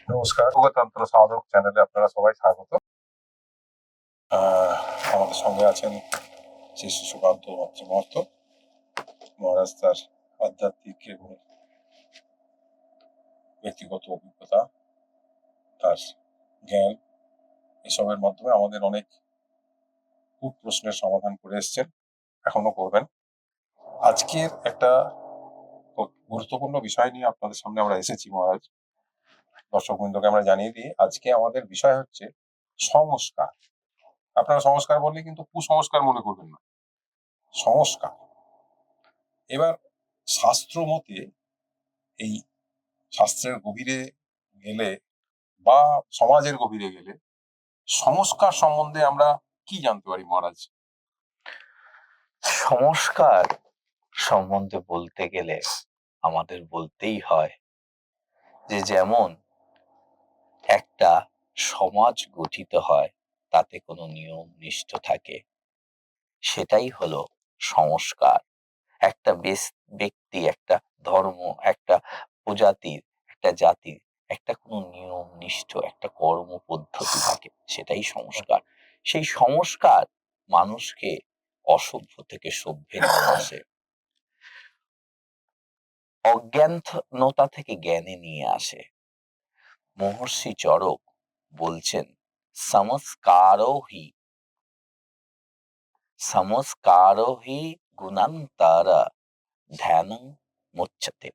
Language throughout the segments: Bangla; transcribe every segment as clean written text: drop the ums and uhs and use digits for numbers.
নমস্কার, যোগতন্ত্র সাধক চ্যানেলে আপনারা সবাই স্বাগত। আমাদের সঙ্গে আছেন শ্রী সুকান্ত মহাত্ম মহারাজ। তার আধ্যাত্মিক এবং ব্যক্তিগত অভিজ্ঞতা, তার জ্ঞান, এসবের মাধ্যমে আমাদের অনেক খুব প্রশ্নের সমাধান করে এসছেন, এখনো করবেন। আজকের একটা গুরুত্বপূর্ণ বিষয় নিয়ে আপনাদের সামনে আমরা এসেছি মহারাজ। দর্শক বৃন্দকে আমরা জানিয়ে দিই, আজকে আমাদের বিষয় হচ্ছে সংস্কার। আপনারা সংস্কার বললে কিন্তু কুসংস্কার মনে করবেন না, সংস্কার। এবার শাস্ত্র মতে, এই শাস্ত্রের গভীরে গেলে বা সমাজের গভীরে গেলে সংস্কার সম্বন্ধে আমরা কি জানতে পারি মহারাজ? সংস্কার সম্বন্ধে বলতে গেলে আমাদের বলতেই হয় যে যেমন একটা সমাজ গঠিত হয় তাতে কোনো নিয়ম নিষ্ঠ থাকে, সেটাই হলো সংস্কার। একটা ব্যক্তি, একটা ধর্ম, একটা প্রজাতির, একটা জাতির একটা কোনো নিয়ম নিষ্ঠ একটা কর্ম পদ্ধতি থাকে, সেটাই সংস্কার। সেই সংস্কার মানুষকে অসভ্য থেকে সভ্যে নিয়ে আসে, অজ্ঞানতা থেকে জ্ঞানে নিয়ে আসে। মহর্ষি চরক বলছেন, সংস্কারো হি গুণান্তরা ধ্যানং মুচ্যতে।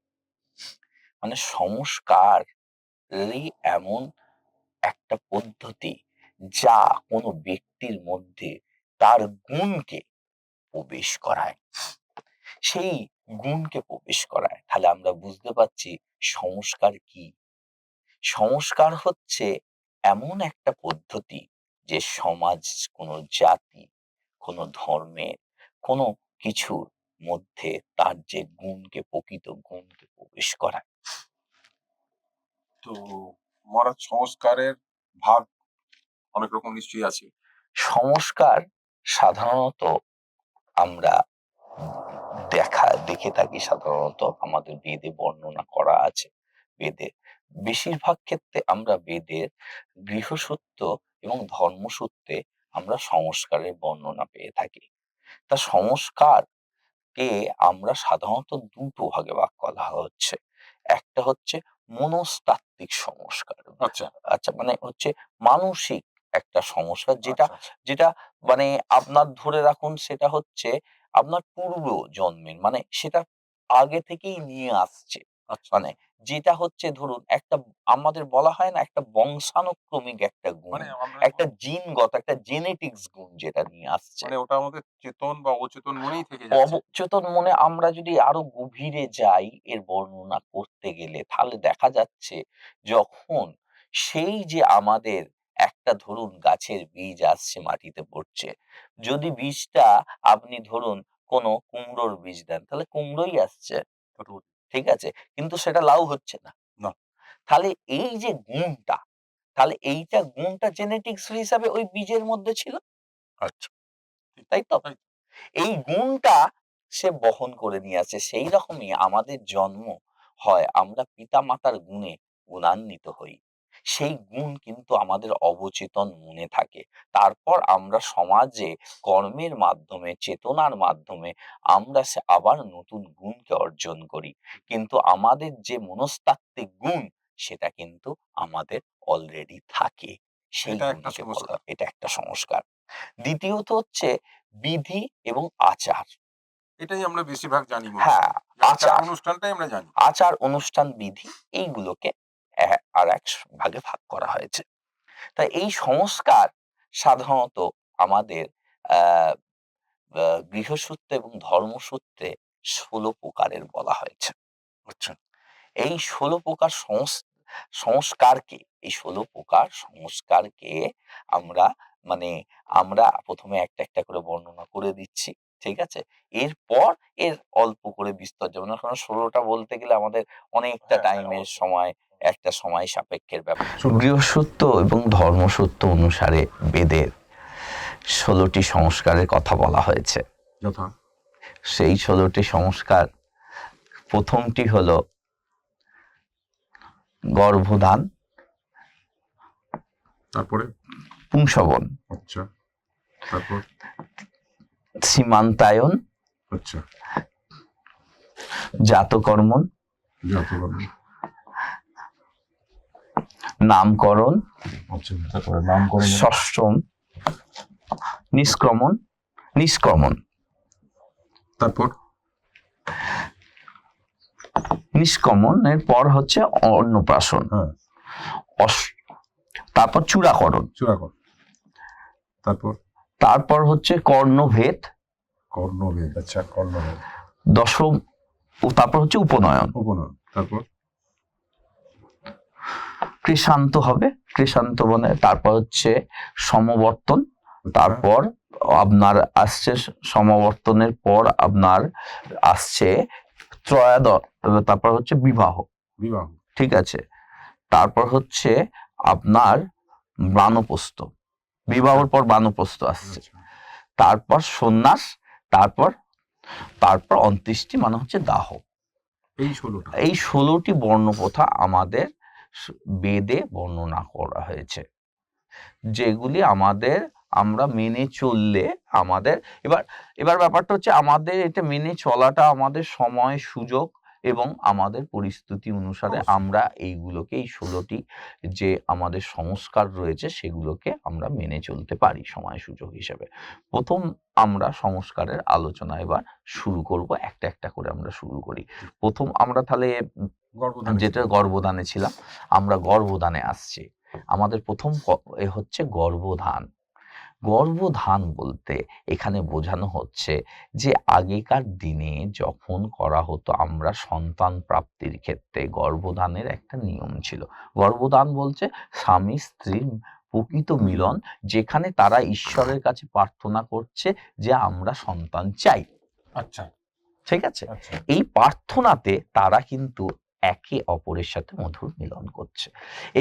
মানে সংস্কারই এমন একটা পদ্ধতি যা কোনো ব্যক্তির মধ্যে তার গুণকে প্রবেশ করায়, সেই গুণকে প্রবেশ করায়। তাহলে আমরা বুঝতে পারছি সংস্কার কি। সংস্কার হচ্ছে এমন একটা পদ্ধতি যে সমাজ, কোনো জাতি, কোনো ধর্মের, কোনো কিছুর মধ্যে তার যে গুণকে, প্রকৃত গুণকে প্রবেশ করায়। তো মহারাজ, সংস্কারের ভাগ অনেক রকম নিশ্চয়ই আছে। সংস্কার সাধারণত আমরা দেখে থাকি, সাধারণত আমাদের বেদে বর্ণনা করা আছে। বেদে বেশিরভাগ ক্ষেত্রে আমরা বেদের গৃহসূত্র এবং ধর্মসূত্রে আমরা সংস্কারের বর্ণনা পেয়ে থাকি। তা সংস্কারকে আমরা সাধারণত দুটো ভাগে ভাগ করা হচ্ছে। একটা হচ্ছে মনস্তাত্ত্বিক সংস্কার। আচ্ছা, মানে হচ্ছে মানসিক একটা সংস্কার, যেটা যেটা মানে আপনার ধরে রাখুন, সেটা হচ্ছে আপনার পূর্ব জন্মের, মানে সেটা আগে থেকেই নিয়ে আসছে। মানে যেটা হচ্ছে, ধরুন একটা আমাদের বলা হয় না, একটা বংশানুক্রমিক একটা গুণ, মানে একটা জিনগত, একটা জেনেটিক্স গুণ যেটা নিয়ে আসছে। মানে ওটা আমাদের চেতন বা অচেতন মনেই থেকে যাচ্ছে। অবচেতন মনে আমরা যদি আরো গভীরে যাই এর বর্ণনা করতে গেলে, তাহলে দেখা যাচ্ছে যখন সেই যে আমাদের একটা ধরুন গাছের বীজ আসছে, মাটিতে পড়ছে, যদি বীজটা আপনি ধরুন কোনো কুমড়োর বীজ দেন, তাহলে কুমড়োই আসছে, ঠিক আছে, কিন্তু সেটা লাউ হচ্ছে না। তাহলে এই যে গুণটা, তাহলে এইটা গুণটা জেনেটিক্স হিসাবে ওই বীজের মধ্যে ছিল। আচ্ছা, তাই তো? এই গুণটা সে বহন করে নিয়ে আসে। সেই রকমই আমাদের জন্ম হয়, আমরা পিতা মাতার গুণে গুণান্বিত হই। সেই গুণ কিন্তু আমাদের অবচেতন মনে থাকে। তারপর আমরা সমাজে কর্মের মাধ্যমে, চেতনার মাধ্যমে আমরা আবার নতুন গুণকে অর্জন করি। কিন্তু আমাদের যে মনস্তাত্ত্বিক গুণ, সেটা কিন্তু আমাদের অলরেডি থাকে। সেই গুণকে বলা, এটা একটা সংস্কার। দ্বিতীয়ত হচ্ছে বিধি এবং আচার। এটাই আমরা বেশিরভাগ জানি। হ্যাঁ, আচার অনুষ্ঠানটাই আমরা জানি। আচার অনুষ্ঠান, বিধি, এইগুলোকে আর এক ভাগে ভাগ করা হয়েছে। তাই এই সংস্কার সাধারণত আমাদের আহ গৃহসূত্রে এবং ধর্মসূত্রে 16 প্রকারের বলা হয়েছে। বুঝছেন? এই 16 প্রকার সংস্কারকে, এই 16 প্রকার সংস্কারকে আমরা মানে আমরা প্রথমে একটা একটা করে বর্ণনা করে দিচ্ছি, ঠিক আছে? এরপর এর অল্প করে বিস্তর, যেমন এখন 16টা বলতে গেলে আমাদের অনেকটা টাইমের সময়, একটা সময় সাপেক্ষের ব্যাপার। গৃহসূত্র এবং ধর্মসূত্র অনুসারে বেদের 16টি সংস্কারের কথা বলা হয়েছে। সেই 16টি সংস্কার, প্রথমটি হলো গর্ভধান, তারপরে পুংসবন, আচ্ছা, তারপর সীমান্তায়ন, আচ্ছা, জাতকর্মণ, জাতকর্ম, নামকরণ, আচ্ছা, তারপরে নামকরণ, ষষ্ঠম নিষ্ক্রমণ, নিষ্ক্রমণ, তারপর নিষ্ক্রমণের পর হচ্ছে অন্নপ্রাশন, হ্যাঁ, তারপর চূড়াকরণ, চূড়াকরণ, তারপর তারপর হচ্ছে কর্ণভেদ, কর্ণভেদ, আচ্ছা, কর্ণভেদ, দশম, তারপর হচ্ছে উপনয়ন, উপনয়ন, তারপর কৃষান্ত হবে, কৃষান্ত মানে তারপর হচ্ছে সমবর্তন, তারপর আপনার আসছে সমাবর্তনের পর আপনার আসছে ত্রয়োদশ, তারপর হচ্ছে বিবাহ, বিবাহ, ঠিক আছে, তারপর হচ্ছে আপনার বানপ্রস্থ, বিবাহের পর বানপ্রস্থ আসছে, আচ্ছা, তারপর সন্ন্যাস, তারপর তারপর অন্ত্যেষ্টি মানে হচ্ছে দাহ। এই 16টা, এই 16টি বর্ণপ্রথা আমাদের বেদে বর্ণনা করা হয়েছে, যেগুলি আমাদের আমরা মেনে চললে আমাদের এবার এবার ব্যাপারটা হচ্ছে আমাদের এটা মেনে চলাটা আমাদের সময় সুযোগ এবং আমাদের পরিস্থিতি অনুসারে অবশ্যই। আমরা এইগুলোকে এই 16টি যে আমাদের সংস্কার রয়েছে সেগুলোকে আমরা মেনে চলতে পারি সময় সুযোগ হিসেবে। প্রথম আমরা সংস্কারের আলোচনা এবার শুরু করব, একটা একটা করে আমরা শুরু করি। প্রথম আমরা তাহলে গর্ভধান, যেটা গর্ভদানে ছিলাম, আমরা গর্ভদানে আসছি। আমাদের প্রথম হচ্ছে গর্ভধান। গর্ভধান বলতে এখানে বোঝানো হচ্ছে যে আগেকার দিনে যখন করা হতো আমরা সন্তান প্রাপ্তির ক্ষেত্রে গর্ভধানের একটা নিয়ম ছিল। গর্ভদান বলছে স্বামী স্ত্রীর প্রকৃত মিলন, যেখানে তারা ঈশ্বরের কাছে প্রার্থনা করছে যে আমরা সন্তান চাই। আচ্ছা, ঠিক আছে, আচ্ছা, এই প্রার্থনাতে তারা কিন্তু একে অপরের সাথে মধুর মিলন করছে।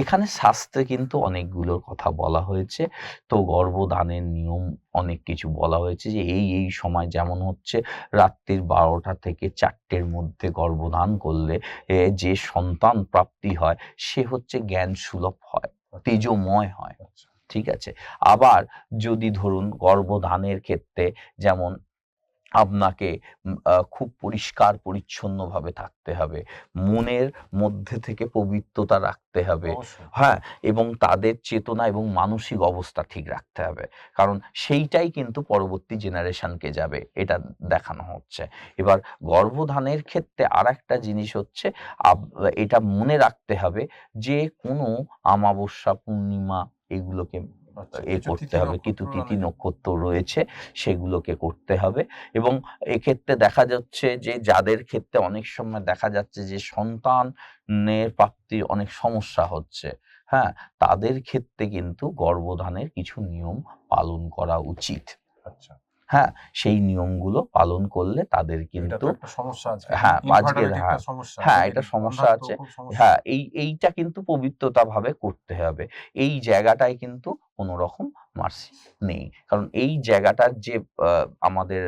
এখানে শাস্ত্রে কিন্তু অনেকগুলোর কথা বলা হয়েছে। তো গর্ভদানের নিয়ম অনেক কিছু বলা হয়েছে যে এই সময় যেমন হচ্ছে রাত্রির 12টা থেকে 4টের মধ্যে গর্ভদান করলে যে সন্তান প্রাপ্তি হয় সে হচ্ছে জ্ঞান সুলভ হয়, তেজোময় হয়। আচ্ছা, ঠিক আছে, আবার যদি ধরুন গর্ভধানের ক্ষেত্রে যেমন আপনাকে খুব পরিষ্কার পরিচ্ছন্নভাবে থাকতে হবে, মনের মধ্যে থেকে পবিত্রতা রাখতে হবে, অবশ্যই, হ্যাঁ, এবং তাদের চেতনা এবং মানসিক অবস্থা ঠিক রাখতে হবে, কারণ সেইটাই কিন্তু পরবর্তী জেনারেশনকে যাবে, এটা দেখানো হচ্ছে। এবার গর্ভধানের ক্ষেত্রে আর একটা জিনিস হচ্ছে এটা মনে রাখতে হবে যে কোনো আমাবস্যা পূর্ণিমা এগুলোকে আচ্ছা, এ কিছু করতে তিথি হবে, কিছু নক্ষত্র তিথি অনেকে, নক্ষত্র রয়েছে সেগুলোকে করতে হবে। এবং এক্ষেত্রে দেখা যাচ্ছে যে যাদের ক্ষেত্রে অনেক সময় দেখা যাচ্ছে যে সন্তানের প্রাপ্তির অনেক সমস্যা হচ্ছে, হ্যাঁ, তাদের ক্ষেত্রে কিন্তু গর্ভধানের কিছু নিয়ম পালন করা উচিত। আচ্ছা, হ্যাঁ, সেই নিয়মগুলো পালন করলে তাদের এটা কিন্তু তো একটা সমস্যা আজকে, হ্যাঁ আজকের ইনফার্টিলিটি একটা সমস্যা, হ্যাঁ মেয়েদের এটা সমস্যা সন্তান তো আছে। খুব সমস্যা, হ্যাঁ, এইটা কিন্তু পবিত্রতা ভাবে করতে হবে। এই জায়গাটায় কিন্তু কোনো রকম মার্সি নেই, কারণ এই জায়গাটার যে আমাদের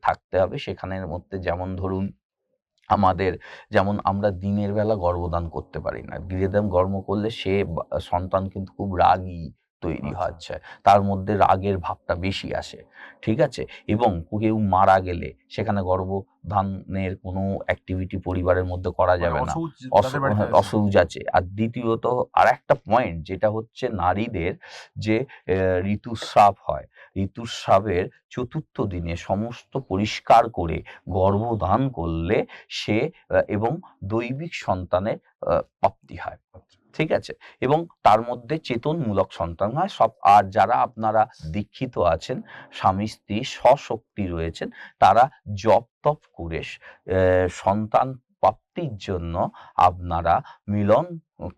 থাকতে হবে সেখানের মধ্যে, যেমন ধরুন আমাদের যেমন আমরা দিনের বেলা গর্ভদান করতে পারি না, দিনের দান গর্ভ করলে সে সন্তান কিন্তু খুব রাগী তৈরি আচ্ছা, হচ্ছে, তার মধ্যে রাগের ভাবটা বেশি আসে, ঠিক আছে, এবং কেউ মারা গেলে সেখানে গর্ভধানের কোনো অ্যাক্টিভিটি পরিবারের মধ্যে করা মানে যাবে না, অসৌচ যাদের বাড়িতে আছে, অসৌচ আছে। আর দ্বিতীয়ত আর একটা পয়েন্ট যেটা হচ্ছে নারীদের যে ঋতুস্রাব হয়, ঋতুস্রাবের চতুর্থ দিনে সমস্ত পরিষ্কার করে গর্ভধান করলে সে এবং দৈবিক সন্তানের প্রাপ্তি হয়, আচ্ছা, ঠিক আছে, এবং তার মধ্যে চেতনমূলক সন্তান হয় সব। আর যারা আপনারা দীক্ষিত আছেন, স্বামী স্ত্রী স্বশক্তি রয়েছেন, তারা জপ তপ করে সন্তান প্রাপ্তির জন্য আপনারা মিলন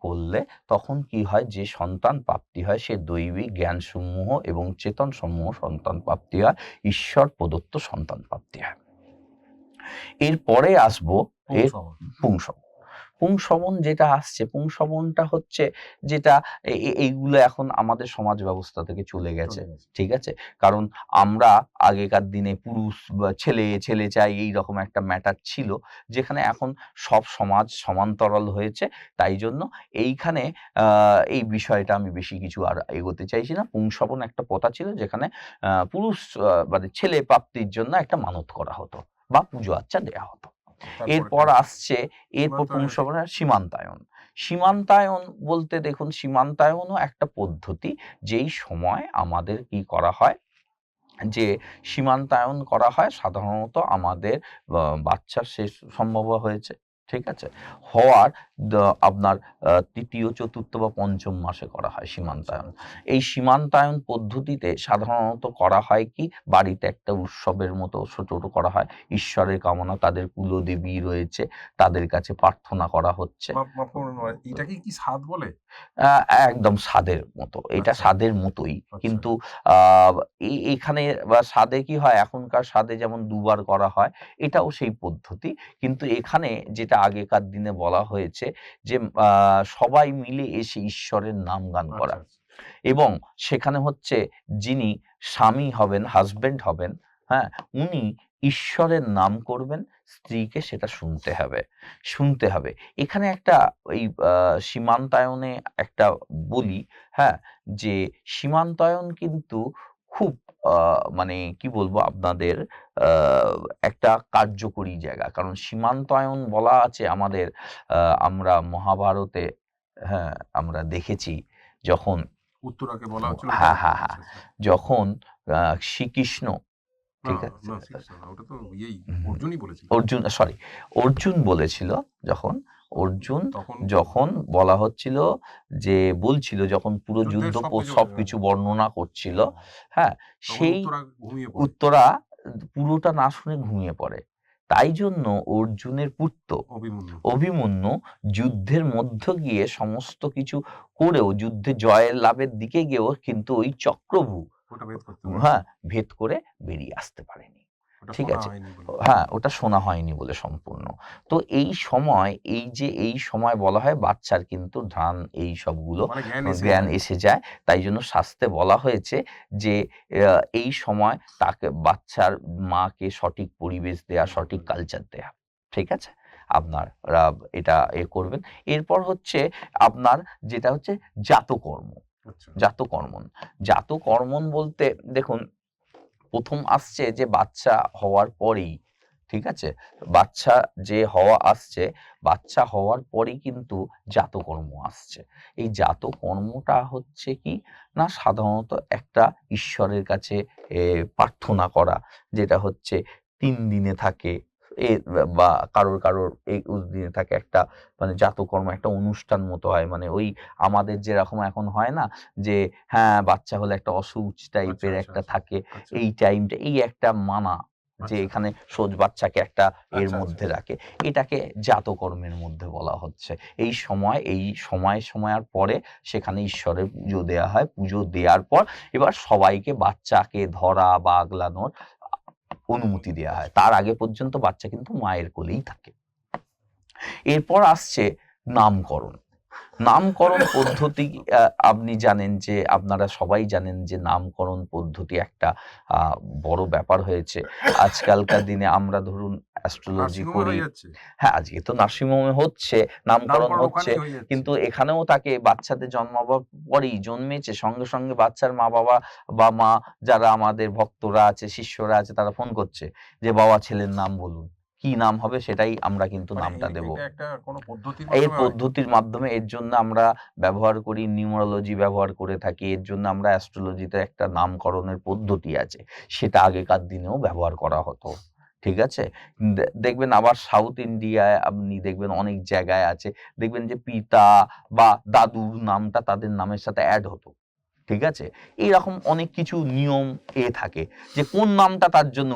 করলে তখন কি হয়, যে সন্তান প্রাপ্তি হয় সে দৈবিক জ্ঞান সমূহ এবং চেতন সমূহ সন্তান প্রাপ্তি হয়, ঈশ্বর প্রদত্ত সন্তান প্রাপ্তি হয়। এরপরে আসবো এর পুংসবন, পুংসবন। পুংসবন যেটা আসছে, পুংসবনটা হচ্ছে যেটা এইগুলো এখন আমাদের সমাজ ব্যবস্থা থেকে চলে গেছে। ঠিক আছে? কারণ আমরা আগেকার দিনে পুরুষ বা ছেলে, ছেলে চাই এইরকম একটা ম্যাটার ছিল। যেখানে এখন সব সমাজ সমান্তরাল হয়েছে। তাই জন্য এইখানে এই বিষয়টা আমি বেশি কিছু আর এগোতে চাইছি না। পুংসবন একটা প্রথা ছিল যেখানে পুরুষ মানে ছেলে প্রাপ্তির জন্য একটা মানত করা হতো বা পুজো আচ্চা দেয়া হতো। এরপর আসছে পুংসবনের সীমান্তায়ন। সীমান্তায়ন বলতে দেখুন সীমান্তায়নও একটা পদ্ধতি, যেই সময় আমাদের কি করা হয় যে সীমান্তায়ন করা হয় সাধারণত আমাদের বাচ্চার শেষ সম্ভব হয়েছে। ঠিক আছে? হওয়ার আপনার ৩য়, ৪র্থ বা ৫ম মাসে করা হয় সীমান্তায়ন। এই সীমান্তায়ন পদ্ধতিতে সাধারণত করা হয় কি, বাড়িতে একটা উৎসবের মতো ছোট করা হয়। ঈশ্বরের কামনা, তাদের কুলদেবী রয়েছে, তাদের কাছে প্রার্থনা করা হচ্ছে। এটাকে কি সাধ বলে? একদম স্বাদের মতো। এটা আচ্ছা। স্বাদের মতোই। আচ্ছা। কিন্তু আ এখানে বা স্বাদে কি হয়, এখনকার স্বাদে যেমন দুবার করা হয়, এটাও সেই পদ্ধতি। কিন্তু এখানে যেটা আগেকার দিনে বলা হয়েছে যে আ সবাই মিলে এসে ঈশ্বরের নাম গান করা। আচ্ছা। এবং সেখানে হচ্ছে যিনি স্বামী হবেন, হাসব্যান্ড হবেন, হ্যাঁ? উনি ঈশ্বরের নাম করবেন, স্ত্রীকে সেটা শুনতে হবে, শুনতে হবে। এখানে একটা ওই সীমান্তায়নে একটা বলি, হ্যাঁ? যে সীমান্তায়ন কিন্তু খুব আ মানে কি বলবো আপনাদের আ একটা কার্যকরী জায়গা। কারণ সীমান্তায়ন বলা আছে আমাদের আমরা মহাভারতে, হ্যাঁ, আমরা দেখেছি যখন উত্তরাকে বলা হচ্ছিল হ্যাঁ, ওটা? হ্যাঁ, হ্যাঁ। আচ্ছা, আচ্ছা। যখন শ্রীকৃষ্ণ, না, ঠিক আছে? না শ্রীকৃষ্ণ না, ওটা তো হুম, অর্জুনই বলেছিল। অর্জুন বলেছিল যখন, অর্জুন তখন যখন বলা হচ্ছিল যে বলছিল যখন পুরো যুদ্ধের যুদ্ধ সবকিছু সবকিছু বর্ণনা করছিল, হ্যাঁ? তখন সেই উত্তরা ঘুমিয়ে পড়ে। উত্তরা পুরোটা না শুনে ঘুমিয়ে পড়ে। তাই জন্য অর্জুনের পুত্র অভিমন্যু। অভিমন্যু যুদ্ধের মধ্য গিয়ে সমস্ত কিছু করেও, যুদ্ধে জয়ের লাভের দিকে গিয়েও কিন্তু ওই চক্রব্যূহ, ওটা ভেদ করতে পারে। হ্যাঁ, ভেদ করে বেরিয়ে আসতে পারেনি। ওটা ঠিক শোনা আছে? হয়নি বলে। হ্যাঁ, ওটা শোনা হয়নি বলে সম্পূর্ণ। তো এই সময় এই সময় বলা হয় বাচ্চার কিন্তু এই সবগুলো মানে জ্ঞান যায়। এসে যায়। তাই জন্য শাস্ত্রে বলা হয়েছে যে এই সময় তাকে বাচ্চার মাকে সঠিক পরিবেশ দেয়া, সঠিক কালচার দেয়া। ঠিক আছে? আপনার এটা করবেন। এরপর হচ্ছে আপনার যেটা হচ্ছে জাতকর্ম। আচ্ছা। জাতকর্মণ। জাতকর্মণ বলতে দেখুন ১ম আসছে যে বাচ্চা হওয়ার পরেই, ঠিক আছে? বাচ্চা যে হওয়া আসছে, বাচ্চা হওয়ার পরেই কিন্তু জাতকর্ম আসছে। এই জাতকর্মটা হচ্ছে কি না, সাধারণত একটা ঈশ্বরের কাছে প্রার্থনা করা, যেটা হচ্ছে ৩ দিনে থাকে এ বা কারোর এই দিনে থাকে একটা, মানে জাতকর্ম একটা অনুষ্ঠান মতো হয়। মানে ওই আমাদের যেরকম এখন হয় না যে হ্যাঁ, বাচ্চা হলে একটা অসুচ টাইপের আচ্ছা, একটা আচ্ছা, থাকে। আচ্ছা। এই টাইমটা এই একটা মানা যে আচ্ছা। এখানে বাচ্চাকে একটা এর আচ্ছা, মধ্যে আচ্ছা। রাখে। এটাকে জাতকর্মের মধ্যে বলা হচ্ছে। এই সময়ের পরে সেখানে ঈশ্বরের পুজো দেয়া হয়। পুজো দেয়ার পর এবার সবাইকে বাচ্চাকে ধরা বা আগলানোর অনুমতি দেয়া হয়। তার আগে পর্যন্ত বাচ্চা কিন্তু মায়ের কোলেই থাকে। এরপর আসছে নামকরণ। নামকরণ পদ্ধতি, আপনি জানেন যে আপনারা সবাই জানেন যে নামকরণ পদ্ধতি একটা আ বড় ব্যাপার হয়েছে। আজকালকার দিনে আমরা ধরুন অ্যাস্ট্রোলজি নার্সিংহোমে করি। হয়ে যাচ্ছে। হ্যাঁ, আজকে তো নার্সিংহোমে হচ্ছে, নামকরণ নামকরণ হচ্ছে। ওখানেই হয়ে যাচ্ছে। কিন্তু এখানেও তাকে বাচ্চাদের জন্মাবার পরেই জন্মেছে সঙ্গে, সঙ্গে বাচ্চার মা-বাবা বা মা যারা আমাদের ভক্তরা আছে, শিষ্যরা আছে, তারা ফোন করছে যে, "বাবা ছেলের নাম বলুন। কি নাম হবে সেটাই আমরা কিন্তু মানে নামটা দেব।" এটা একটা কোনো পদ্ধতির এর মাধ্যমে হয়? পদ্ধতির মাধ্যমে, এর জন্য আমরা ব্যবহার করি নিউমারোলজি ব্যবহার করে থাকি। এর জন্য আমরা অ্যাস্ট্রোলজিতে একটা নামকরণের পদ্ধতি আছে। সেটা আগেকার দিনেও ব্যবহার করা হতো। ঠিক আছে? দেখবেন আবার সাউথ ইন্ডিয়ায় আপনি দেখবেন অনেক জায়গায় আছে। দেখবেন যে পিতা বা দাদুর নামটা তাদের নামের সাথে এড হতো। ঠিক আছে? এইরকম অনেক কিছু নিয়ম থাকে যে কোন নামটা তার জন্য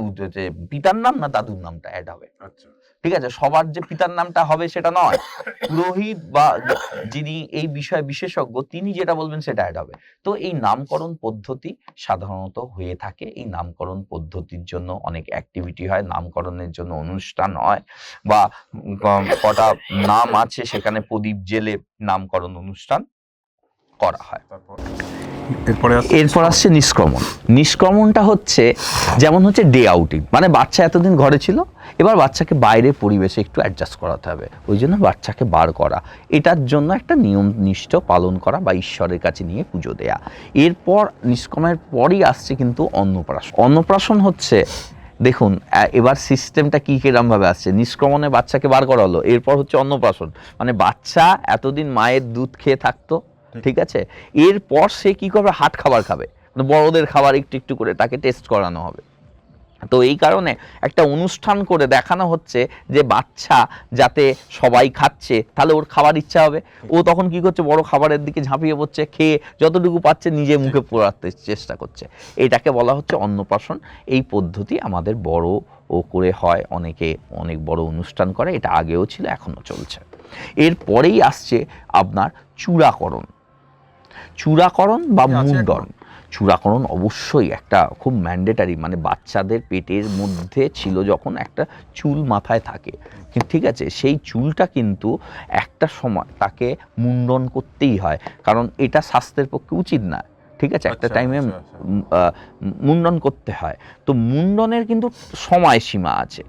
পিতার নাম না দাদুর নামটা এড হবে। আচ্ছা। ঠিক আছে, সবার যে পিতার নামটা হবে সেটা নয়, পুরোহিত বা যিনি এই বিষয়ে বিশেষজ্ঞ তিনি যেটা বলবেন সেটা অ্যাড হবে। তো এই নামকরণ পদ্ধতি সাধারণত হয়ে থাকে। এই নামকরণ পদ্ধতির জন্য অনেক অ্যাক্টিভিটি হয়, নামকরণের জন্য অনুষ্ঠান হয়, বা কটা নাম আছে সেখানে প্রদীপ জেলে নামকরণ অনুষ্ঠান করা হয়। এরপর আসছে নিষ্ক্রমণ। নিষ্ক্রমণটা হচ্ছে যেমন হচ্ছে ডে আউটিং, মানে বাচ্চা এতদিন ঘরে ছিল, এবার বাচ্চাকে বাইরে পরিবেশে একটু অ্যাডজাস্ট করাতে হবে, ওই জন্য বাচ্চাকে বার করা, এটার জন্য একটা নিয়ম নিষ্ঠ পালন করা বা ঈশ্বরের কাছে নিয়ে পুজো দেয়া। এরপর নিষ্ক্রমণের পরই আসছে কিন্তু অন্নপ্রাশন। অন্নপ্রাশন হচ্ছে, দেখুন এবার সিস্টেমটা কী কিরমভাবে আসছে, নিষ্ক্রমণে বাচ্চাকে বার করা হলো, এরপর হচ্ছে অন্নপ্রাশন, মানে বাচ্চা এতদিন মায়ের দুধ খেয়ে থাকতো, ঠিক আছে, এরপর সে কি করবে, হাট খাবার খাবে, মানে বড়দের খাবার একটু একটু করে তাকে টেস্ট করানো হবে। তো এই কারণে একটা অনুষ্ঠান করে দেখানো হচ্ছে যে বাচ্চা যাতে সবাই খাচ্ছে তাহলে ওর খাবার ইচ্ছা হবে, ও তখন কি করছে, বড় খাবারের দিকে ঝাঁপিয়ে পড়ছে, খেয়ে যতটুকু পাচ্ছে নিজে মুখে পোড়াতে চেষ্টা করছে, এটাকে বলা হচ্ছে অন্নপ্রাশন। এই পদ্ধতি আমাদের বড় ও করে হয়, অনেকে অনেক বড় অনুষ্ঠান করে, এটা আগেও ছিল এখনও চলছে। এরপরেই আসছে আপনার চূড়াকরণ। চূড়াকরণ বা মুন্ডন। চূড়াকরণ অবশ্যই একটা খুব ম্যান্ডেটারি, মানে বাচ্চাদের পেটের মধ্যে ছিল যখন একটা চুল মাথায় থাকে, ঠিক আছে, সেই চুলটা কিন্তু একটা সময় তাকে মুন্ডন করতেই হয়, কারণ এটা স্বাস্থ্যের পক্ষে উচিত না, ঠিক আছে, একটা টাইমে মুন্ডন করতে হয়। তো মুন্ডনের কিন্তু সময়সীমা আছে।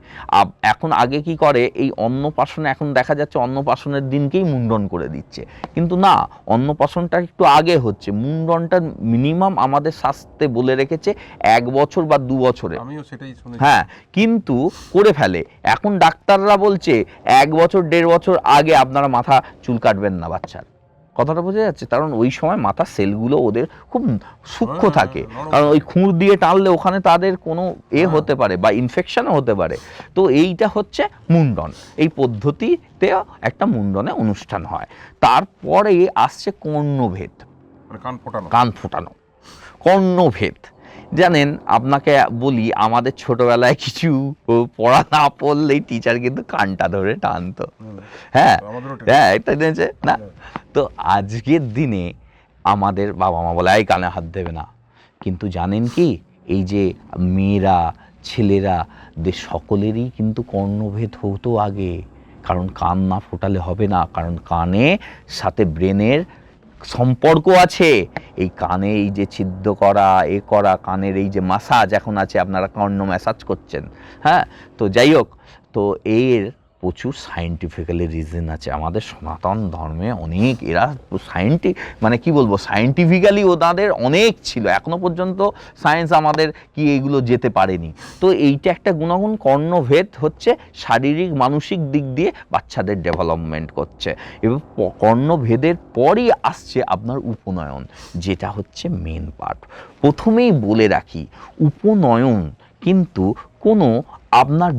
এখন আগে কি করে, এই অন্নপ্রাশনে এখন দেখা যাচ্ছে অন্নপ্রাশনের দিনকেই মুন্ডন করে দিচ্ছে, কিন্তু না, অন্নপ্রাশনটা একটু আগে হচ্ছে, মুন্ডনটা মিনিমাম আমাদের শাস্ত্রে বলে রেখেছে 1 বছর বা 2 বছরে, আমিও সেটাই শুনেছি। হ্যাঁ, কিন্তু করে ফেলে এখন ডাক্তাররা বলছে 1 বছর 1.5 বছর আগে আপনারা মাথা চুল কাটবেন না বাচ্চার, কথাটা বোঝা যাচ্ছে, কারণ ওই সময় মাথার সেলগুলো ওদের খুব সূক্ষ্ম থাকে, কারণ ওই খুঁড় দিয়ে টানলে ওখানে তাদের কোনো হতে পারে বা ইনফেকশনও হতে পারে। তো এইটা হচ্ছে মুন্ডন, এই পদ্ধতিতে একটা মুন্ডনে অনুষ্ঠান হয়। তারপরে আসছে কর্ণভেদ, কান ফোটানো। কর্ণভেদ জানেন, আপনাকে বলি, আমাদের ছোটবেলায় কিছু পড়া না পড়লেই টিচার কিন্তু কানটা ধরে টানতো, হ্যাঁ হ্যাঁ, এটা জেনেছে না। তো আজকের দিনে আমাদের বাবা মা বলে এই কানে হাত দেবে না, কিন্তু জানেন কি, এই যে মেয়েরা ছেলেরা সকলেরই কিন্তু কর্ণভেদ হতো আগে, কারণ কান না ফোটালে হবে না, কারণ কানে সাথে ব্রেনের সম্পর্ক আছে। এই কানে এই যে ছিদ্র করা, করা, কানের এই যে মাসাজ এখন আছে, আপনারা কর্ণ ম্যাসাজ করছেন, হ্যাঁ, তো যাই হোক, তো এর প্রচুর সায়েন্টিফিক্যালি রিজন আছে। আমাদের সনাতন ধর্মে অনেক এরা মানে কি বলবো, সায়েন্টিফিক্যালি ওনাদের অনেক ছিল, এখনো পর্যন্ত সায়েন্স আমাদের কি এইগুলো যেতে পারেনি। তো এইটা একটা গুণাগুণ, কর্ণভেদ হচ্ছে শারীরিক মানসিক দিক দিয়ে বাচ্চাদের ডেভেলপমেন্ট করছে। এবং কর্ণভেদের পরই আসছে আপনার উপনয়ন, যেটা হচ্ছে মেন পার্ট। প্রথমেই বলে রাখি, উপনয়ন কিন্তু কোনো আপনার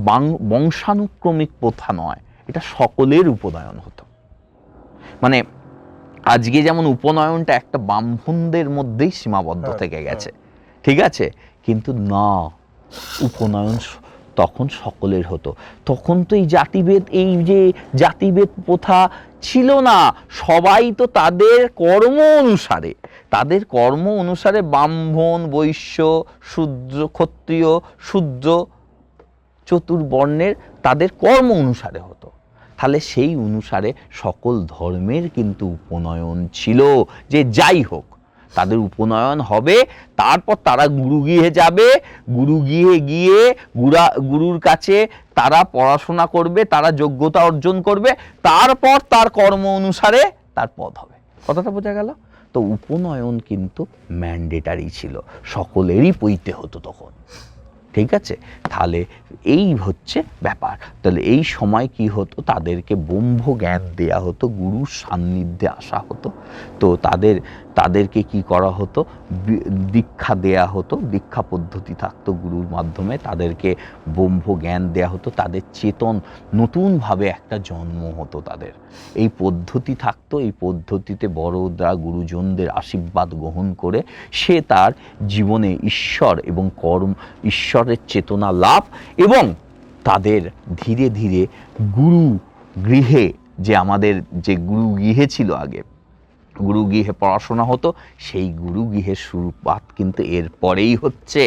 বংশানুক্রমিক প্রথা নয়, এটা সকলের উপনয়ন হতো। মানে আজকে যেমন উপনয়নটা একটা ব্রাহ্মণদের মধ্যেই সীমাবদ্ধ থেকে গেছে, ঠিক আছে, কিন্তু না, উপনয়ন তখন সকলের হতো। তখন তো এই জাতিভেদ, এই যে জাতিভেদ প্রথা ছিল না, সবাই তো তাদের কর্ম অনুসারে ব্রাহ্মণ, বৈশ্য, শূদ্র, ক্ষত্রিয়, শূদ্র, চতুর্বর্ণের তাদের কর্ম অনুসারে হতো। তাহলে সেই অনুসারে সকল ধর্মের কিন্তু উপনয়ন ছিল, যে যাই হোক তাদের উপনয়ন হবে, তারপর তারা গুরুগৃহে যাবে, গুরুগৃহে গিয়ে গুরুর কাছে তারা পড়াশোনা করবে, তারা যোগ্যতা অর্জন করবে, তারপর তার কর্ম অনুসারে তার পদ হবে। কথাটা বোঝা গেল? তো উপনয়ন কিন্তু ম্যান্ডেটারি ছিল, সকলেরই পইতে হতো তখন, ঠিক আছে। তাহলে এই হচ্ছে ব্যাপার। তাহলে এই সময় কি হতো, তাদেরকে ব্রহ্ম জ্ঞান দেয়া হতো, গুরুর সান্নিধ্যে আসা হতো। তো তাদেরকে কি করা হতো, দীক্ষা দেয়া হতো, দীক্ষা পদ্ধতি থাকতো গুরুর মাধ্যমে, তাদেরকে ব্রহ্ম জ্ঞান দেয়া হতো, তাদের চেতন নতুনভাবে একটা জন্ম হতো তাদের, এই পদ্ধতি থাকতো। এই পদ্ধতিতে বড়রা গুরুজনদের আশীর্বাদ গ্রহণ করে সে তার জীবনে ঈশ্বর এবং ঈশ্বরের চেতনা লাভ এবং তাদের ধীরে ধীরে গুরু গৃহে, যে আমাদের যে গুরু গৃহে ছিল আগে, গুরু গৃহে পড়াশোনা হতো, সেই গুরু গৃহের শুরুপাত কিন্তু এরপরেই হচ্ছে।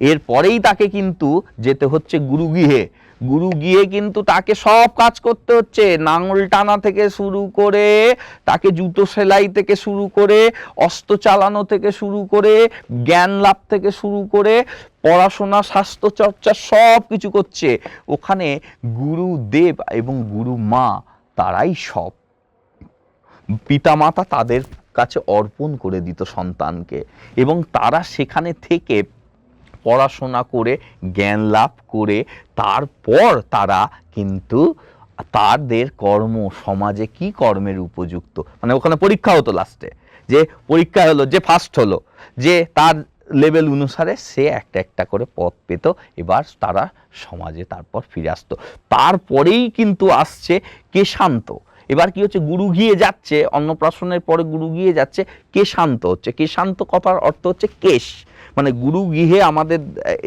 এরপরেই তাকে কিন্তু যেতে হচ্ছে গুরু গৃহে। গুরু গিয়ে কিন্তু তাকে সব কাজ করতে হচ্ছে, নাঙল টানা থেকে শুরু করে, তাকে জুতো সেলাই থেকে শুরু করে, অস্ত্র চালানো থেকে শুরু করে, জ্ঞান লাভ থেকে শুরু করে, পড়াশোনা, স্বাস্থ্য চর্চা সব কিছু করছে। ওখানে গুরুদেব এবং গুরু মা তারাই সব। পিতামাতা তাদের কাছে অর্পণ করে দিত সন্তানকে, এবং তারা সেখানে থেকে পড়াশোনা করে, জ্ঞান লাভ করে, তারপর তারা কিন্তু তাদের কর্ম, সমাজে কি কর্মের উপযুক্ত, মানে ওখানে পরীক্ষা হতো লাস্টে, যে পরীক্ষা হলো, যে ফার্স্ট হলো, যে তার লেভেল অনুসারে সে একটা একটা করে পদ পেত, এবার তারা সমাজে তারপর ফিরে আসতো। তারপরেই কিন্তু আসছে কেশান্ত। এবার কি হচ্ছে, গুরু গিয়ে যাচ্ছে, অন্নপ্রাশনের পরে গুরু গিয়ে যাচ্ছে, কেশান্ত হচ্ছে। কেশান্ত কথার অর্থ হচ্ছে কেশ, মানে গুরু গৃহে আমাদের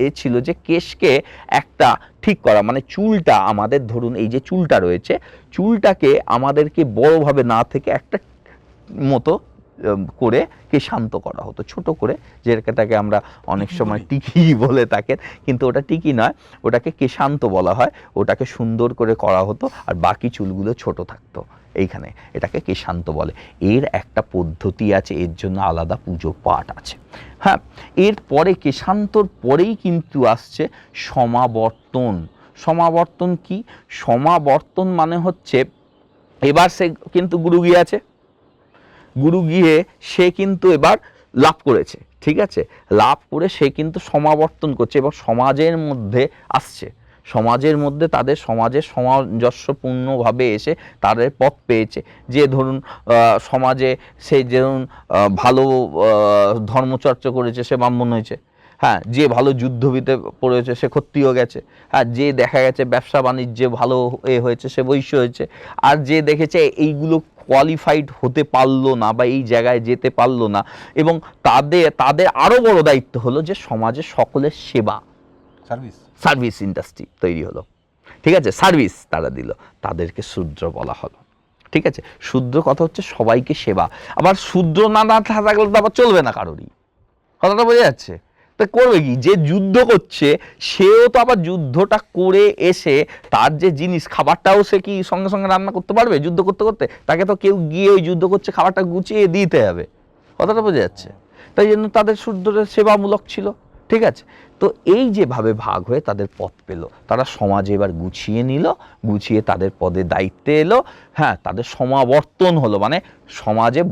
এ ছিল যে কেশকে একটা ঠিক করা, মানে চুলটা আমাদের, ধরুন এই যে চুলটা রয়েছে, চুলটাকে আমাদেরকে বড়ভাবে না থেকে একটা মতো করে কেশান্ত করা হতো, ছোট করে, যেটাকে আমরা অনেক সময় টিকি বলে থাকেন, কিন্তু ওটা টিকি নয়, ওটাকে কেশান্ত বলা হয়। ওটাকে সুন্দর করে করা হতো, আর বাকি চুলগুলো ছোট থাকতো এইখানে, এটাকে কেশান্ত বলে। এর একটা পদ্ধতি আছে, এর জন্য আলাদা পুজো পাঠ আছে। হ্যাঁ, এরপরে কেশান্তর পরেই কিন্তু আসছে সমাবর্তন। সমাবর্তন কি? সমাবর্তন মানে হচ্ছে, এবার সে কিন্তু গুরু গিয়ে আছে, গুরু গিয়ে সে কিন্তু এবার লাভ করেছে, ঠিক আছে, লাভ করে সে কিন্তু সমাবর্তন করছে, এবং সমাজের মধ্যে আসছে, সমাজের মধ্যে তাদের সমাজের সামঞ্জস্যপূর্ণভাবে এসে তাদের পথ পেয়েছে। যে ধরুন সমাজে সে যেমন ভালো ধর্মচর্চা করেছে, সে ব্রাহ্মণ হয়েছে। হ্যাঁ, যে ভালো যুদ্ধবিতে পড়েছে সে ক্ষত্রিয় গেছে। হ্যাঁ, যে দেখা গেছে ব্যবসা বাণিজ্যে ভালো হয়েছে সে বৈশ্য হয়েছে। আর যে দেখেছে এইগুলো কোয়ালিফাইড হতে পারলো না বা এই জায়গায় যেতে পারলো না, এবং তাদের আরো বড় দায়িত্ব হলো যে সমাজের সকলের সেবা, সার্ভিস ইন্ডাস্ট্রি তৈরি হলো, ঠিক আছে, সার্ভিস তারা দিল, তাদেরকে শূদ্র বলা হলো। ঠিক আছে, শূদ্র কথা হচ্ছে সবাইকে সেবা। আবার শূদ্র না থাকলে তো আবার চলবে না কারোরই, কথাটা বোঝা যাচ্ছে? তা করবে কি, যে যুদ্ধ করছে সেও তো আবার যুদ্ধটা করে এসে তার যে জিনিস, খাবারটাও সে কি সঙ্গে সঙ্গে রান্না করতে পারবে যুদ্ধ করতে করতে? তাকে তো কেউ গিয়ে ওই যুদ্ধ করছে খাবারটা গুছিয়ে দিতে হবে, কথাটা বোঝা যাচ্ছে? তাই জন্য তাদের শূদ্রের সেবামূলক ছিল। ঠিক আছে, তো এই যেভাবে ভাগ হয়ে তাদের পথ পেল, তারা সমাজে এবার গুছিয়ে নিল, গুছিয়ে তাদের পদে দায়িত্বে এলো। হ্যাঁ, তাদের সমাবর্তন হলো, মানে সমাজে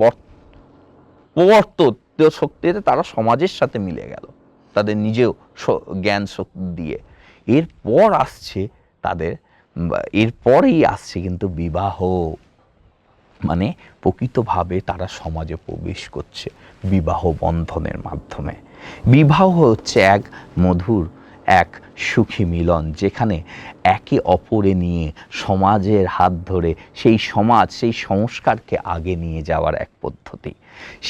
প্রবর্তন শক্তিতে তারা সমাজের সাথে মিলে গেল, তাদের নিজেও জ্ঞান শক্তি দিয়ে। এরপর আসছে তাদের, এরপরেই আসছে কিন্তু বিবাহ, মানে প্রকৃতভাবে তারা সমাজে প্রবেশ করছে বিবাহ বন্ধনের মাধ্যমে। বিবাহ হচ্ছে এক মধুর, এক সুখী মিলন, যেখানে একে অপরে নিয়ে সমাজের হাত ধরে সেই সমাজ, সেই সংস্কারকে আগে নিয়ে যাওয়ার এক পদ্ধতি।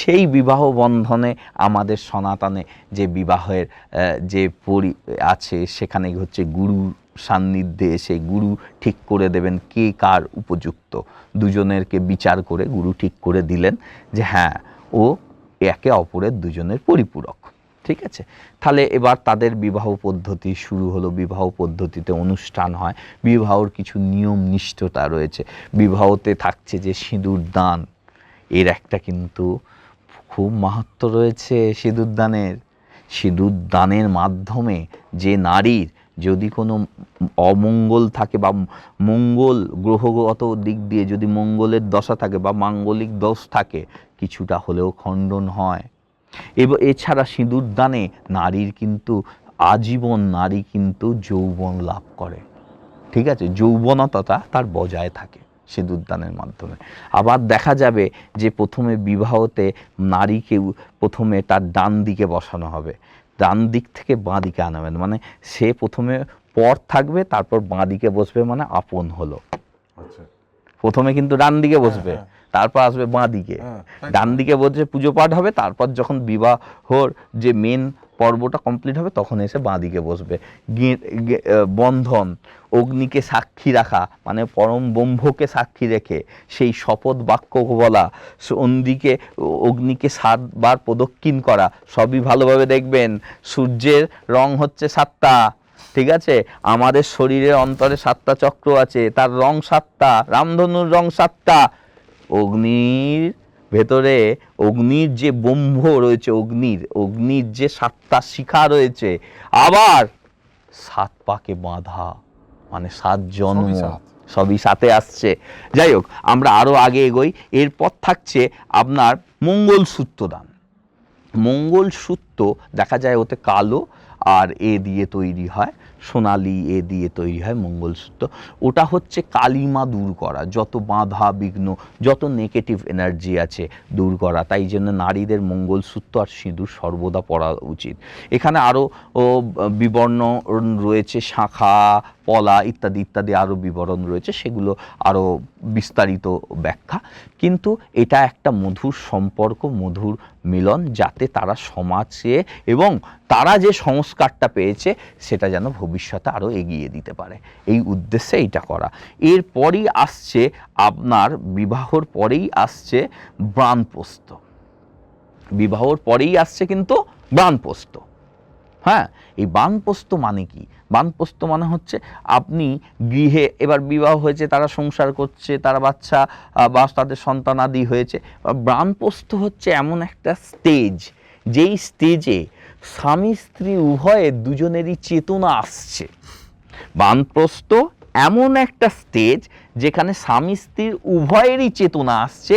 সেই বিবাহ বন্ধনে আমাদের সনাতনে যে বিবাহের যে আছে, সেখানে হচ্ছে গুরু সান্নিধ্যে এসে গুরু ঠিক করে দেবেন কে কার উপযুক্ত, দুজনেরকে বিচার করে গুরু ঠিক করে দিলেন যে হ্যাঁ, ও একে অপরের দুজনের পরিপূরক। ঠিক আছে, তাহলে এবার তাদের বিবাহ পদ্ধতি শুরু হলো। বিবাহ পদ্ধতিতে অনুষ্ঠান হয়, বিবাহর কিছু নিয়ম নিষ্ঠতা রয়েছে। বিবাহতে থাকছে যে সিঁদুর দান, এর একটা কিন্তু খুব মাহাত্ম্য রয়েছে সিঁদুর দানের। সিঁদুর দানের মাধ্যমে যে নারীর যদি কোনো অমঙ্গল থাকে বা মঙ্গল গ্রহগত দিক দিয়ে যদি মঙ্গলের দশা থাকে বা মাঙ্গলিক দোষ থাকে, কিছুটা হলেও খণ্ডন হয়। এবং এছাড়া সিঁদুর দানে নারীর কিন্তু আজীবন, নারী কিন্তু যৌবন লাভ করে। ঠিক আছে, যৌবনতাটা তার বজায় থাকে সিঁদুর দানের মাধ্যমে। আবার দেখা যাবে যে প্রথমে বিবাহতে নারীকে প্রথমে তার ডান দিকে বসানো হবে, ডান দিক থেকে বাঁ দিকে আনাবেন, মানে সে প্রথমে পর থাকবে, তারপর বাঁ দিকে বসবে, মানে আপন হলো। প্রথমে কিন্তু ডান দিকে বসবে, তারপর আসবে বাঁ দিকে, ডান দিকে বসে পুজো পাঠ হবে, তারপর যখন বিবাহর যে মেন পর্বটা কমপ্লিট হবে তখন এসে বাঁদিকে বসবে। বন্ধন, অগ্নিকে সাক্ষী রাখা মানে পরম ব্রহ্মকে সাক্ষী রেখে সেই শপথ বাক্য বলা, অন্দিকে অগ্নিকে 7 বার প্রদক্ষিণ করা, সবই ভালোভাবে দেখবেন। সূর্যের রং হচ্ছে 7টা, ঠিক আছে? আমাদের শরীরের অন্তরে 7টা চক্র আছে, তার রং 7টা, রামধনুর রং 7টা। অগ্নির ভেতরে অগ্নির যে ব্রহ্ম রয়েছে, অগ্নির যে 7টা শিখা রয়েছে, আবার 7 পাকে বাঁধা মানে 7 জন্ম, সবই সাথে আসছে। যাই হোক, আমরা আরো আগে এগোই। এরপর থাকছে আপনার মঙ্গলসূত্র দান। মঙ্গলসূত্র দেখা যায় ওতে কালো আর এ দিয়ে তৈরি হয়, সোনালি এ দিয়ে তৈরি হয় মঙ্গলসূত্র। ওটা হচ্ছে কালিমা দূর করা, যত বাধা বিঘ্ন, যত নেগেটিভ এনার্জি আছে দূর করা। তাই জন্য নারীদের মঙ্গলসূত্র আর সিঁদুর সর্বদা পরা উচিত। এখানে আরও বিবরণ রয়েছে, শাখা, পলা ইত্যাদি ইত্যাদি আরও বিবরণ রয়েছে, সেগুলো আরও বিস্তারিত ব্যাখ্যা। কিন্তু এটা একটা মধুর সম্পর্ক, মধুর মিলন, যাতে তারা সমাজে এবং তারা যে সংস্কারটা পেয়েছে সেটা যেন ভবিষ্যতে আরও এগিয়ে দিতে পারে, এই উদ্দেশ্যে এটা করা। এরপরই আসছে আপনার বিবাহর পরেই আসছে বানপ্রস্থ। বিবাহর পরেই আসছে কিন্তু বানপ্রস্থ। হ্যাঁ, এই বানপ্রস্থ মানে কি? বানপ্রস্থ মানে হচ্ছে আপনি গৃহে, এবার বিবাহ হয়েছে, তারা সংসার করছে, তারা বাচ্চা বা তাদের সন্তানাদি হয়েছে। বানপ্রস্থ হচ্ছে এমন একটা স্টেজ, যেই স্টেজে স্বামী স্ত্রী উভয়ের দুজনেরই চেতনা আসছে। বানপ্রস্থ এমন একটা স্টেজ যেখানে স্বামী স্ত্রীর উভয়েরই চেতনা আসছে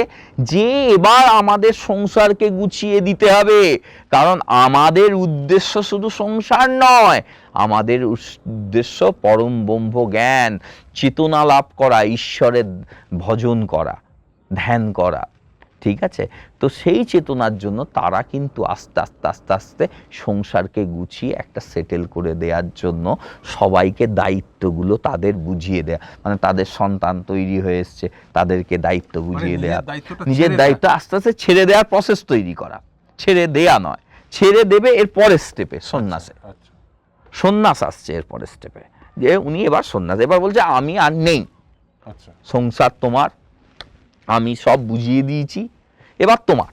যে এবার আমাদের সংসারকে গুছিয়ে দিতে হবে। কারণ আমাদের উদ্দেশ্য শুধু সংসার নয়, আমাদের উদ্দেশ্য পরম ব্রহ্ম জ্ঞান, চেতনা লাভ করা, ঈশ্বরের ভজন করা, ধ্যান করা, ঠিক আছে? তো সেই চেতনার জন্য তারা কিন্তু আস্তে আস্তে আস্তে আস্তে সংসারকে গুছিয়ে একটা সেটেল করে দেওয়ার জন্য সবাইকে দায়িত্বগুলো তাদের বুঝিয়ে দেয়া, মানে তাদের সন্তান তৈরি হয়ে এসছে, তাদেরকে দায়িত্ব বুঝিয়ে দেয়া, নিজের দায়িত্ব আস্তে আস্তে ছেড়ে দেওয়ার প্রসেস তৈরি করা। ছেড়ে দেয়া নয়, ছেড়ে দেবে এর পরের স্টেপে, সন্ন্যাসে। সন্ন্যাস আসছে এর পরের স্টেপে, যে উনি এবার সন্ন্যাস, এবার বলছে আমি আর নেই, সংসার তোমার, আমি সব বুঝিয়ে দিয়েছি, এবার তোমার,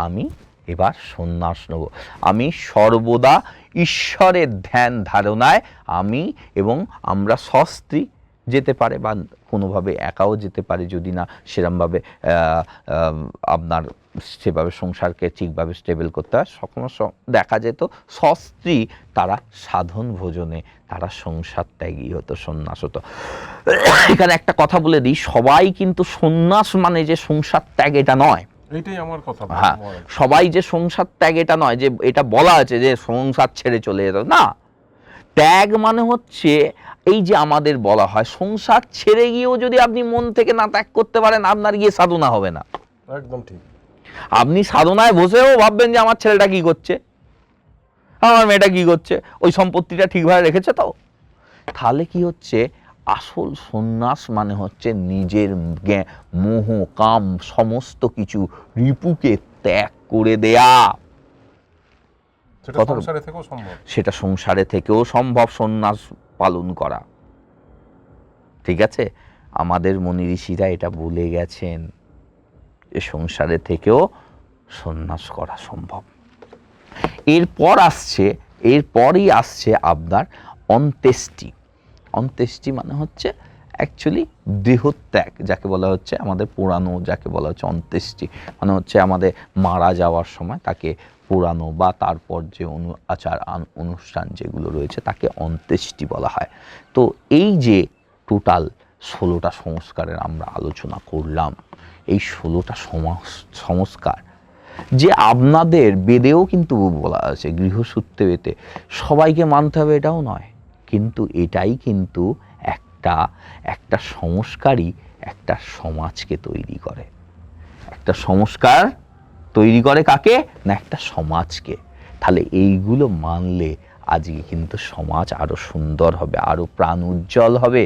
আমি এবার সন্ন্যাস নেব। আমি সর্বদা ঈশ্বরের ধ্যান ধারণায় আমি এবং আমরা সস্ত্রী যেতে পারে বা কোনোভাবে একাও যেতে পারে, যদি না সেরমভাবে আপনার সেভাবে সংসারকে ঠিকভাবে স্টেবল করতে হয়। সকল দেখা যেত সস্ত্রী তারা সাধন ভোজনে তারা সংসার ত্যাগী হতো, সন্ন্যাস হতো। এখানে একটা কথা বলে দিই, সবাই কিন্তু সন্ন্যাস মানে যে সংসার ত্যাগ এটা নয়। এইটাই আমার কথা। হ্যাঁ, সবাই যে সংসার ত্যাগ এটা নয়, যে এটা বলা আছে যে সংসার ছেড়ে চলে যেত না। ত্যাগ মানে হচ্ছে এই যে আমাদের বলা হয় সংসার ছেড়ে গিয়েও যদি আপনি মন থেকে না ত্যাগ করতে পারেন, আপনার গিয়ে সাধনা হবে না। একদম ঠিক। আপনি সাধনায় বসেও ভাববেন যে আমার ছেলেটা কি করছে, আমার মেয়েটা কি করছে, ওই সম্পত্তিটা ঠিকভাবে রেখেছে তো। তাহলে কি হচ্ছে, আসল সন্ন্যাস মানে হচ্ছে নিজের মোহ কাম সমস্ত কিছু রিপুকে ত্যাগ করে দেয়া। সেটা সংসারে থেকেও সম্ভব সন্ন্যাস পালন করা, ঠিক আছে? আমাদের মুনি ঋষিরা এটা বলে গেছেন যে সংসারে থেকেও সন্ন্যাস করা সম্ভব। এরপরই আসছে আপনার অন্ত্যেষ্টি। অন্ত্যেষ্টি মানে হচ্ছে অ্যাকচুয়ালি দেহত্যাগ, যাকে বলা হচ্ছে আমাদের পোড়ানো, যাকে বলা হচ্ছে অন্ত্যেষ্টি মানে হচ্ছে আমাদের মারা যাওয়ার সময় তাকে পোড়ানো বা তারপর যে আচার অনুষ্ঠান যেগুলো রয়েছে তাকে অন্ত্যেষ্টি বলা হয়। তো এই যে টোটাল 16টা সংস্কারের আমরা আলোচনা করলাম, এই 16টা সংস্কার যে আপনাদের বেদেও কিন্তু বলা আছে, গৃহসূত্রেতে সবাইকে মানতে হবে এটাও নয়, কিন্তু এটাই কিন্তু একটা সংস্কারই একটা সমাজকে তৈরি করে। একটা সংস্কার তৈরি করে কাকে না, একটা সমাজকে। তাহলে এইগুলো মানলে আজকে কিন্তু সমাজ আরো সুন্দর হবে, আরো প্রাণ উজ্জ্বল হবে।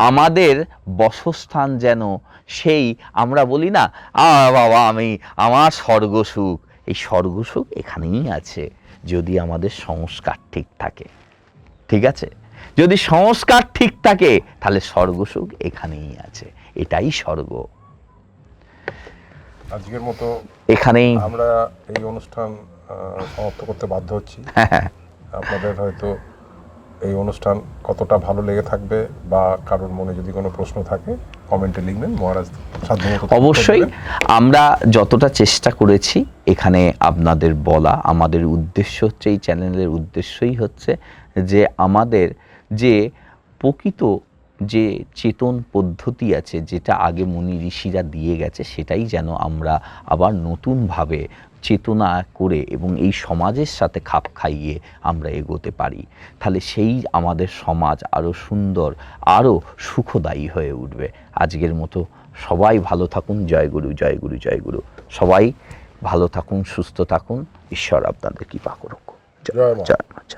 আমাদের বসস্থান যেন সেই আমরা বলি না বাবা আমি আমার স্বর্গ সুখ, এই স্বর্গসুখ এখানেই আছে, যদি আমাদের সংস্কার ঠিক থাকে। ঠিক আছে, যদি সংস্কার ঠিক থাকে তাহলে স্বর্গসুখ এখানেই আছে, এটাই স্বর্গ। আজকের মতো এখানেই আমরা এই অনুষ্ঠান সমাপ্ত করতে বাধ্য হচ্ছি। আপনাদের হয়তো এই অনুষ্ঠান কতটা ভালো লেগে থাকবে বা কারোর মনে যদি কোনো প্রশ্ন থাকে কমেন্টে লিখবেন, মহারাজ সাধ্যমতো উত্তর অবশ্যই দেবেন। আমরা যতটা চেষ্টা করেছি এখানে আপনাদের বলা, আমাদের উদ্দেশ্য হচ্ছে, এই চ্যানেলের উদ্দেশ্যই হচ্ছে যে আমাদের যে প্রকৃত যে চেতন পদ্ধতি আছে, যেটা আগে মুনি ঋষিরা দিয়ে গেছে, সেটাই যেন আমরা আবার নতুনভাবে চেতনা করে এবং এই সমাজের সাথে খাপ খাইয়ে আমরা এগোতে পারি। তাহলে সেই আমাদের সমাজ আরও সুন্দর, আরও সুখদায়ী হয়ে উঠবে। আজকের মতো সবাই ভালো থাকুন। জয় গুরু, জয় গুরু, জয় গুরু। সবাই ভালো থাকুন, সুস্থ থাকুন। ঈশ্বর আপনাদের কৃপা করুক। জয় মা। জয় মা।